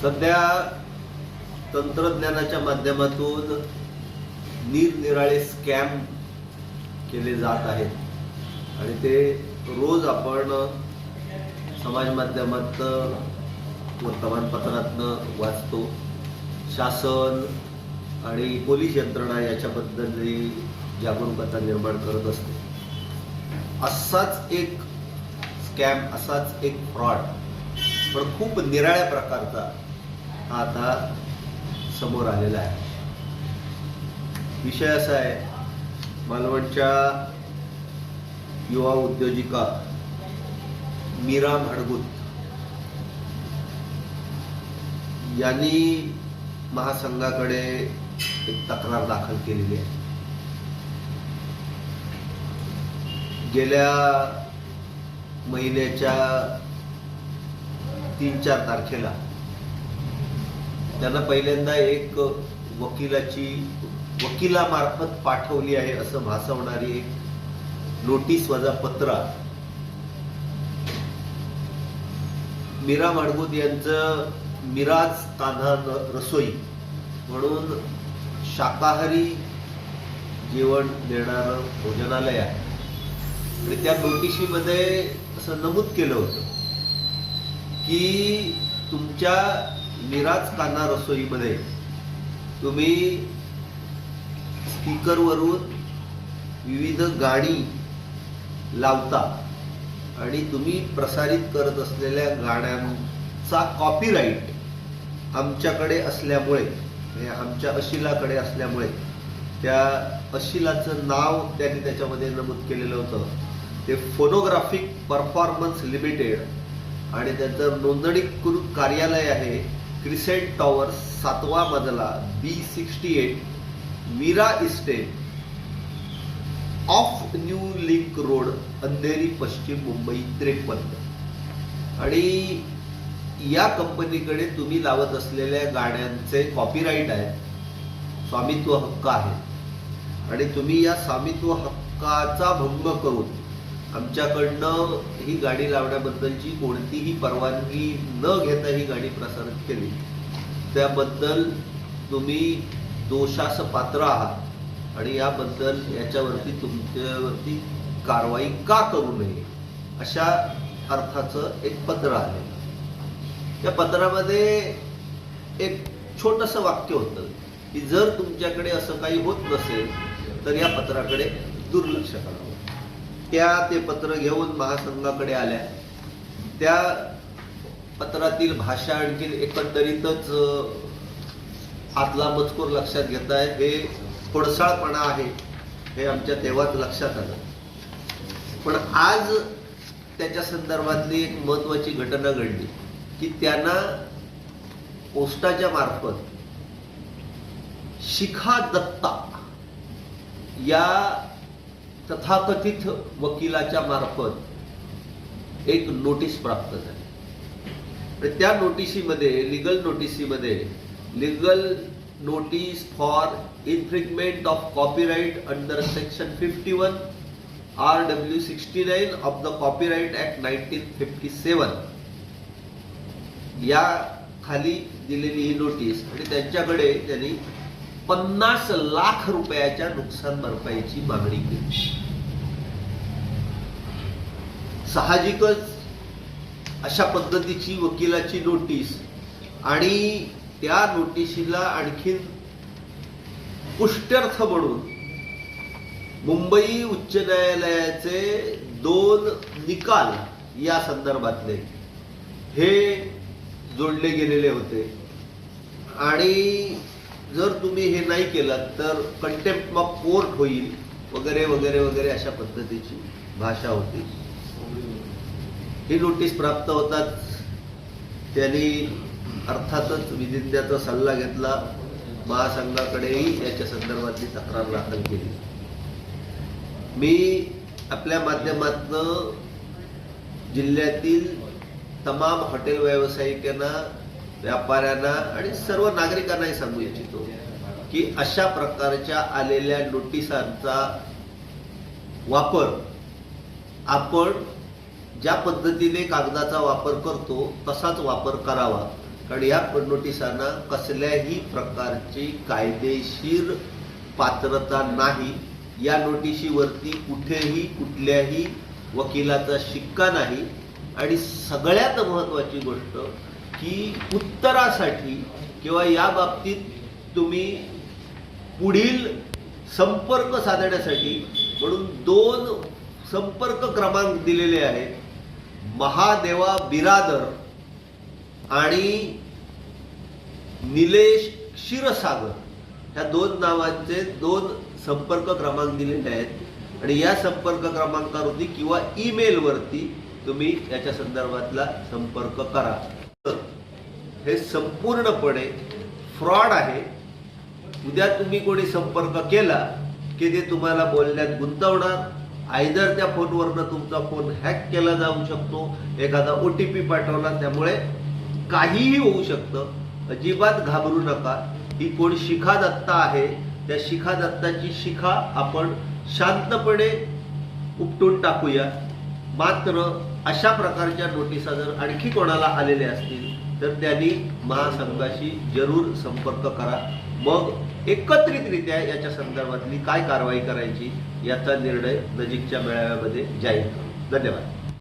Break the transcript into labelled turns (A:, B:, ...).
A: सध्या तंत्रज्ञानाच्या माध्यमातून निरनिराळे स्कॅम केले जात आहेत आणि ते रोज आपण समाज माध्यमात वर्तमानपत्रातनं वाचतो. शासन आणि पोलीस यंत्रणा याच्याबद्दल जागरूकता निर्माण करत असते. असाच एक स्कॅम, असाच एक फ्रॉड, पण खूप निराळ्या प्रकारचा हा आता समोर आलेला आहे. विषय असा आहे, मालवणच्या युवा उद्योजिका मीरा भाडगुत यांनी महासंघाकडे एक तक्रार दाखल केलेली आहे. गेल्या महिन्याच्या 3-4 तारखेला त्यांना पहिल्यांदा एक वकिलामार्फत पाठवली आहे असं भासवणारी एक नोटीस वजा पत्र मीरा भाडगुत यांचं मिराज कान्हा रसोई म्हणून शाकाहारी जेवण देणारं भोजनालय आहे. आणि त्या नोटिशीमध्ये असं नमूद केलं होतं की तुमच्या मिराज कान्हा रसोईमध्ये तुम्ही स्पीकरवरून विविध गाणी लावता आणि तुम्ही प्रसारित करत असलेल्या गाण्यांचा कॉपीराईट आमच्याकडे असल्यामुळे, आमच्या अशिलाकडे असल्यामुळे, त्या अशिलाचं नाव त्यांनी त्याच्यामध्ये नमूद केलेलं होतं ते फोनोग्राफिक परफॉर्मन्स लिमिटेड आणि त्याचं नोंदणीकृत कार्यालय आहे क्रिसेंट टॉवर 7वा मजला B68 Meera estate off new link road, Andheri, पश्चिम मुंबई 53. आणि या कंपनीकडे तुम्ही लावत असलेल्या गाण्यांचे कॉपीराईट आहे, स्वामित्व हक्क आहे आणि तुम्ही या स्वामित्व हक्काचा भंग करून आमच्याकडनं ही गाडी लावण्याबद्दलची कोणतीही परवानगी न घेता ही गाडी प्रसारित केली, त्याबद्दल तुम्ही दोषास पात्र आहात आणि याबद्दल याच्यावरती तुमच्यावरती कारवाई का करू नये अशा अर्थाचं एक पत्र आहे. त्या पत्रामध्ये एक छोटंसं वाक्य होतं की जर तुमच्याकडे असं काही होत नसेल तर या पत्राकडे दुर्लक्ष करावं. ते पत्र घेऊन महासंघाकडे आल्या. त्या पत्रातील भाषा आणखी एकंदरीतच आतला मजकूर लक्षात घेता हे खोडसाळपणा आहे हे आमच्या तेव्हाच लक्षात आलं. पण आज त्याच्या संदर्भातली एक महत्वाची घटना घडली की त्यांना पोस्टाच्या मार्फत शिखा दत्ता या तथाकथित वकिलाच्या मार्फत एक नोटीस प्राप्त झाली. त्या नोटिशीमध्ये, legal notice for infringement of copyright under section 51 RW 69 of the copyright act 1957 या खाली दिलेली ही नोटीस आणि त्यांच्याकडे त्यांनी 50 लाख रुपयाच्या नुकसान भरपाईची मागणी केली. साहजिकच अशा पद्धतीची वकिलाची नोटीस आणि त्या नोटिशीला आणखीन पुष्ट्यर्थ म्हणून मुंबई उच्च न्यायालयाचे 2 निकाल या संदर्भातले हे जोडले गेलेले होते आणि जर तुम्ही हे नाही केलं तर कंटेम्प्ट ऑफ कोर्ट होईल वगैरे वगैरे वगैरे अशा पद्धतीची भाषा होती. ही नोटीस प्राप्त होताच त्यांनी अर्थातच विधिज्ञाचा सल्ला घेतला, महासंघाकडेही याच्या संदर्भातली तक्रार दाखल केली. मी आपल्या माध्यमातून जिल्ह्यातील तमाम हॉटेल व्यावसायिकांना, व्यापाऱ्यांना आणि सर्व नागरिकांनाही सांगू इच्छितो की अशा प्रकारच्या आलेल्या नोटिसांचा वापर आपण ज्या पद्धतीने कागदाचा वापर करतो तसाच वापर करावा कारण या नोटिसांना कसल्याही प्रकारची कायदेशीर पात्रता नाही. या नोटिशीवरती कुठेही कुठल्याही वकिलाचा शिक्का नाही. आणि सगळ्यात महत्त्वाची गोष्ट की उत्तरासाठी किंवा या बाबतीत तुम्ही पुढील संपर्क साधण्यासाठी म्हणून 2 संपर्क क्रमांक दिलेले आहेत. महादेवा बिरादर आणि निलेश क्षीरसागर ह्या 2 नावांचे 2 संपर्क क्रमांक दिलेले आहेत. आणि या संपर्क क्रमांकावरती किंवा ईमेलवरती तुम्ही याच्या संदर्भातला संपर्क करा. हे संपूर्णपणे फ्रॉड आहे. उद्या तुम्ही कोणी संपर्क केला की ते तुम्हाला बोलण्यात गुंतवणार. आयदर त्या फोनवरनं तुमचा फोन हॅक केला जाऊ शकतो, एखादा OTP पाठवला, त्यामुळे काहीही होऊ शकतं. अजिबात घाबरू नका. ही कोण शिखा दत्ता आहे, त्या शिखा दत्ताची शिखा आपण शांतपणे उपटून टाकूया. मात्र अशा प्रकारच्या नोटिसा जर आणखी कोणाला आलेल्या असतील तर त्यांनी महासंघाशी जरूर संपर्क करा. मग एकत्रितरित्या याच्या संदर्भातली काय कारवाई करायची याचा निर्णय नजीकच्या मेळाव्यामध्ये जाहीर करू. धन्यवाद.